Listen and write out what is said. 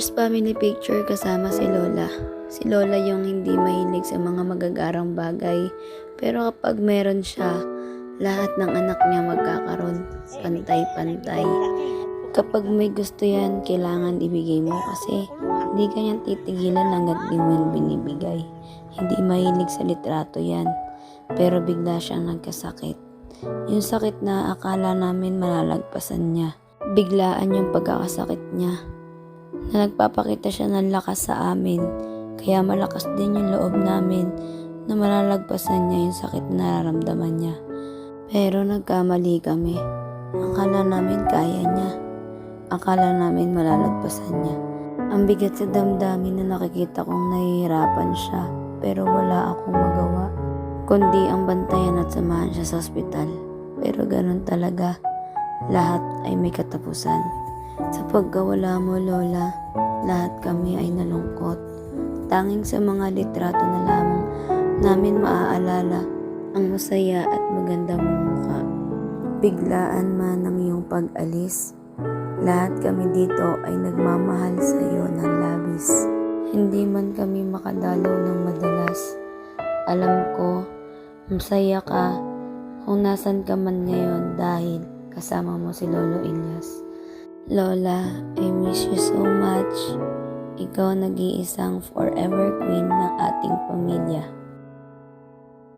First family picture kasama si Lola. Si Lola yung hindi mahilig sa mga magagarang bagay. Pero kapag meron siya, lahat ng anak niya magkakaroon. Pantay-pantay. Kapag may gusto yan, kailangan ibigay mo kasi hindi ka niyan titigilan hanggat di mo yan binibigay. Hindi mahilig sa litrato yan. Pero bigla siyang nagkasakit. Yung sakit na akala namin malalagpasan niya. Biglaan yung pagkakasakit niya. Na nagpapakita siya ng lakas sa amin. Kaya malakas din yung loob namin na malalagpasan niya yung sakit na nararamdaman niya. Pero nagkamali kami. Akala namin kaya niya. Akala namin malalagpasan niya. Ang bigat sa damdamin na nakikita kong nahihirapan siya. Pero wala akong magawa. Kundi ang bantayan at samahan siya sa ospital. Pero ganun talaga. Lahat ay may katapusan. Sa pagkawala mo, Lola, lahat kami ay nalungkot. Tanging sa mga litrato na lamang namin maaalala ang masaya at maganda mong mukha. Biglaan man ang iyong pag-alis, lahat kami dito ay nagmamahal sa iyo ng labis. Hindi man kami makadalaw ng madalas. Alam ko, masaya ka kung nasan ka man ngayon dahil kasama mo si Lolo Elias. Lola, I miss you so much. Ikaw nag-iisang forever queen ng ating pamilya.